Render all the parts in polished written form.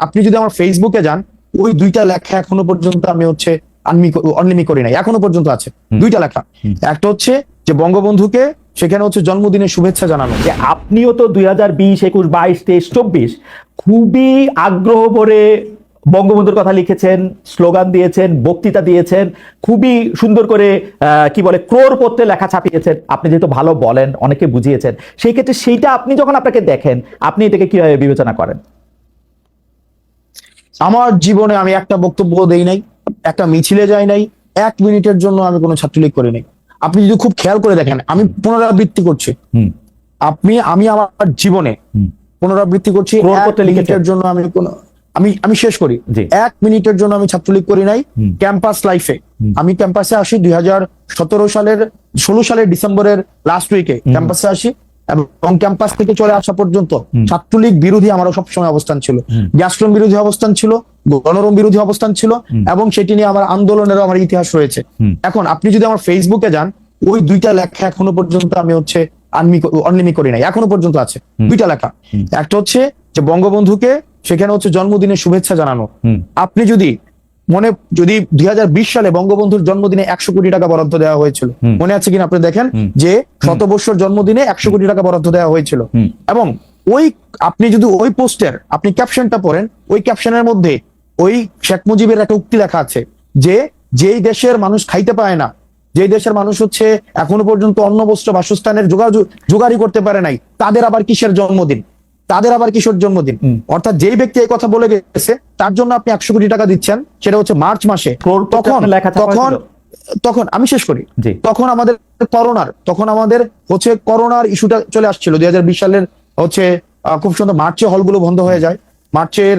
আপনি যদি আমার ফেসবুকে যান, ওই দুইটা লেখা এখনো পর্যন্ত আমি হচ্ছে অনলিমি করি নাই, এখনো পর্যন্ত আছে দুইটা লেখা। একটা হচ্ছে যে বঙ্গবন্ধুকে সেখানে হচ্ছে জন্মদিনের শুভেচ্ছা জানানো। যে আপনিও তো 2020, 21, 22, 23, 24 খুবই আগ্রহ ভরে বঙ্গবন্ধুর কথা লিখেছেন, স্লোগান দিয়েছেন, বক্তৃতা দিয়েছেন, খুবই সুন্দর করে কি বলে ক্রোড়পত্রে লেখা ছাপিয়েছেন। আপনি যেহেতু ভালো বলেন, অনেকে বুঝিয়েছেন, সেই ক্ষেত্রে সেইটা আপনি যখন আপনাকে দেখেন, আপনি এটাকে কিভাবে বিবেচনা করেন? আমার জীবনে আমি একটা বক্তব্য দেই নাই, একটা মিছিলে যাই নাই, 1 মিনিটের জন্য আমি কোনো ছাত্রলীগ করি নাই। আপনি যদি খুব খেয়াল করে দেখেন, আমি পুনরাবৃত্তি করছি, আমি আমার জীবনে পুনরাবৃত্তি করছি, 1 মিনিটের জন্য আমি আমি শেষ করি, 1 মিনিটের জন্য আমি ছাত্রলীগ করি নাই। ক্যাম্পাস লাইফে আমি ক্যাম্পাসে আসি 2016 সালের ডিসেম্বরের লাস্ট উইকে ক্যাম্পাসে আসি, এবং ক্যাম্পাস থেকে চলে আসা পর্যন্ত ছাত্রলীগ বিরোধী আমারও সবসময় অবস্থান ছিল, গ্যাস্ট্রম বিরোধী অবস্থান ছিল, গণরম বিরোধী অবস্থান ছিল, এবং সেটি নিয়ে আমার আন্দোলনেরও আমার ইতিহাস রয়েছে। এখন আপনি যদি আমার ফেসবুকে যান, ওই দুইটা লেখা এখনো পর্যন্ত আমি হচ্ছে অনলিমি করি নাই, এখনো পর্যন্ত আছে দুইটা লেখা। একটা হচ্ছে যে বঙ্গবন্ধুকে সেখানে হচ্ছে জন্মদিনের শুভেচ্ছা জানানো। আপনি যদি 2020 সালে বঙ্গবন্ধুর জন্মদিনে 100 কোটি টাকা বরাদ্দ দেওয়া হয়েছিল, মনে আছে কিনা আপনি দেখেন, যে শতবর্ষর জন্মদিনে 100 কোটি টাকা বরাদ্দ দেওয়া হয়েছিল, এবং আপনি যদি ওই পোস্টের আপনি ক্যাপশনটা পড়েন, ওই ক্যাপশনের মধ্যে ওই শেখ মুজিবের একটা উক্তি লেখা আছে যে যেই দেশের মানুষ খাইতে পায় না, যে দেশের মানুষ হচ্ছে এখনো পর্যন্ত অন্ন বস্ত্র বাসস্থানের জোগাড়ই করতে পারে নাই, তাদের আবার কিসের জন্মদিন, তাদের আবার কিশোর জন্মদিন। অর্থাৎ যেই ব্যক্তি এই কথা বলে গেছে তার জন্য আপনি 100 কোটি টাকা দিচ্ছেন, সেটা হচ্ছে মার্চ মাসে। তখন আমি শেষ করি, তখন আমাদের হচ্ছে করোনার ইস্যুটা চলে আসছিল 2020 সালের হচ্ছে খুব সুন্দর মার্চে হলগুলো বন্ধ হয়ে যায়, মার্চের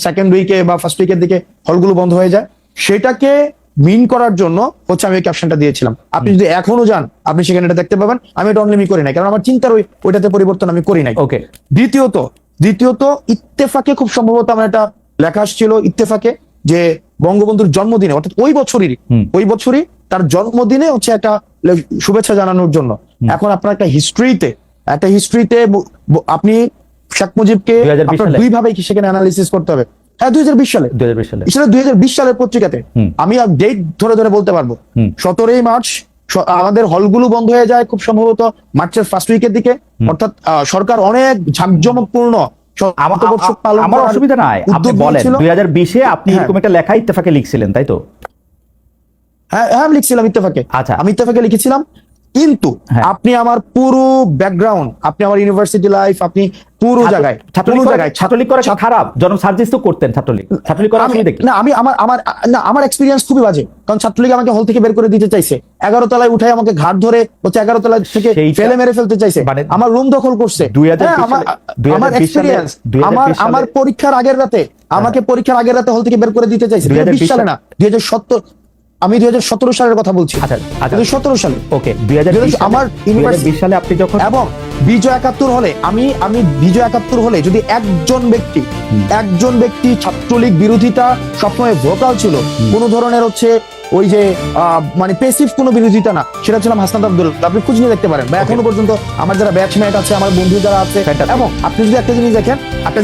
সেকেন্ড উইকে বা ফার্স্ট উইকের দিকে হলগুলো বন্ধ হয়ে যায়। সেটাকে মিন করার জন্য হচ্ছে আমি ওই ক্যাপশনটা দিয়েছিলাম। আপনি যদি এখনো যান, আপনি সেখানে এটা দেখতে পাবেন। আমি এটা অনলিমি করি নাই, কারণ আমার চিন্তার ওইটাতে পরিবর্তন আমি করি নাই। ওকে। দ্বিতীয়ত ইত্তেফাকে খুব সম্ভবত আমার একটা লেখা আসছিল ইত্তেফাকে, যে বঙ্গবন্ধুর জন্মদিনে, অর্থাৎ ওই বছরই তার জন্মদিনে হচ্ছে একটা শুভেচ্ছা জানানোর জন্য। এখন আপনার একটা হিস্ট্রিতে আপনি শেখ মুজিবকে দুই ভাবে সেখানে অ্যানালিসিস করতে হবে। হ্যাঁ, 2020 সালের পত্রিকাতে আমি ডেট ধরে বলতে পারবো, 17 মার্চ আমাদের হলগুলো বন্ধ হয়ে যায় খুব সম্ভবত মার্চের ফার্স্ট উইকের দিকে। অর্থাৎ সরকার অনেক ঝাঁকজমকপূর্ণ আমার অসুবিধা নাই, আপনি বলেন 2020-এ আপনি এরকম একটা লেখা ইত্তেফাকে লিখছিলেন, তাই তো? হ্যাঁ, আমি লিখছিলাম ইত্তেফাকে। আচ্ছা, আমি ইত্তেফাকে লিখেছিলাম, কিন্তু আপনি আমার পুরো ব্যাকগ্রাউন্ড, আপনি আমার ইউনিভার্সিটি লাইফ, আপনি পুরো জায়গায় ছাত্রলীগ করা খারাপ, জনক সার্জিস তো করতেন ছাত্রলীগ করা আমি দেখি না। আমার এক্সপেরিয়েন্স খুবই বাজে, কারণ ছাত্রলীগ আমাকে হল থেকে বের করে দিতে চাইছে, 11 তলায় উঠায় আমাকে ঘাট ধরে হচ্ছে 11 তলায় থেকে ফেলে মেরে ফেলতে চাইছে, আমার রুম দখল করছে। আমার এক্সপেরিয়েন্স, আমার পরীক্ষার আগের রাতে হল থেকে বের করে দিতে চাইছে। 2020 সালে না, 2017, আমি 2017 সালের কথা বলছি। 2017 সালে। ওকে, 2020 সালে আপনি যখন, এবং বিজয় 71 হলে আমি বিজয় 71 হলে যদি একজন ব্যক্তি ছাত্রলীগ বিরোধিতা সবসময় ভোকাল ছিল, কোন ধরনের হচ্ছে ওই যে মানে পেসিভ কোনো বিরোধিতা না, সেটা ছিলাম হাসনাত আব্দুল। আপনি খুঁজ নিয়ে দেখতে পারেন, বা এখনো পর্যন্ত আমার যারা ব্যাচমেট আছে, আমার বন্ধু যারা আছে। এবং আপনি যদি একটা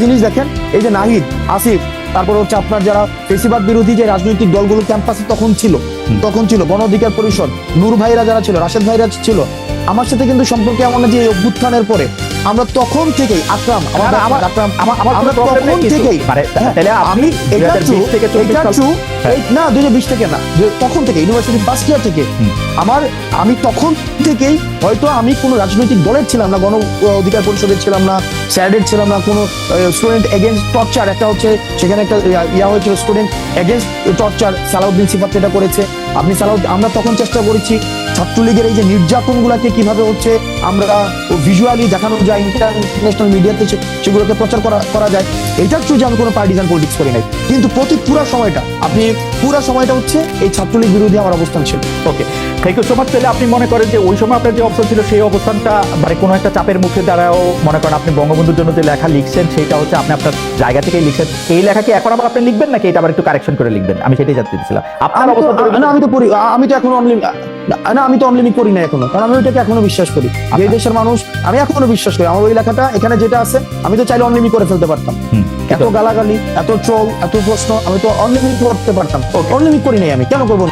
জিনিস দেখেন, এই যে নাহিদ, আসিফ, তারপর হচ্ছে আপনার যারা ফেসিবাদ বিরোধী যে রাজনৈতিক দলগুলো ক্যাম্পাসে তখন ছিল গণ অধিকার পরিষদ, নূর ভাইরা যারা ছিল, রাশেদ ভাইরা ছিল, আমার সাথে কিন্তু সম্পর্কে এমন না যে অভ্যুত্থানের পরে আমরা তখন থেকেই না 2020 থেকে না, তখন থেকে ইউনিভার্সিটি ফার্স্ট ইয়ার থেকে আমি তখন থেকেই, হয়তো আমি কোনো রাজনৈতিক দলের ছিলাম না, গণ অধিকার পরিষদের ছিলাম না, স্যাডের ছিলাম না, কোনো স্টুডেন্ট এগেইনস্ট টর্চার একটা হচ্ছে সেখানে একটা হয়েছিল, স্টুডেন্ট এগেইনস্ট টর্চার, সালাউদ্দিন সিফাত এটা করেছে। আমরা তখন চেষ্টা করেছি ছাত্রলীগের এই যে নির্যাতন গুলাকে কিভাবে হচ্ছে আমরা ভিজুয়ালি দেখানো যায়, ইন্টারন্যাশনাল মিডিয়াতে সেগুলোকে প্রচার করা যায়। এটার থ্রু যে আমি কোনো পার্টিজান পলিটিক্স করি নাই, কিন্তু পুরো সময়টা হচ্ছে এই ছাত্রলীগ বিরোধী আমার অবস্থান ছিল। ওকে, থ্যাংক ইউ সো মাচ। তাহলে আপনি মনে করেন যে ওই সময় আপনার যে অবস্থান ছিল, সেই অবস্থানটা মানে কোনো একটা চাপের মুখে দ্বারাও মনে করেন আপনি বঙ্গবন্ধুর জন্য যে লেখা লিখছেন, সেটা হচ্ছে আপনি আপনার জায়গা থেকেই লিখছেন। এই লেখাকে এখন আবার আপনি লিখবেন নাকি এটা আবার একটু কারেকশন করে লিখবেন? আমি সেটাই জানতে চাইছিলাম আপনার অবস্থান। আমি তো অনলিমি করি না এখনো, কারণ আমি ওইটাকে এখনো বিশ্বাস করি, যে দেশের মানুষ, আমি এখনো বিশ্বাস করি। আমার ওই লেখাটা এখানে যেটা আছে, আমি তো চাইলে অনলিমি করে ফেলতে পারতাম। এত গালাগালি, এত ট্রোল, এত প্রশ্ন আমি তো অনলিমিট করতে পারতাম, অনলিমিট করি নাই, আমি কেন করবো?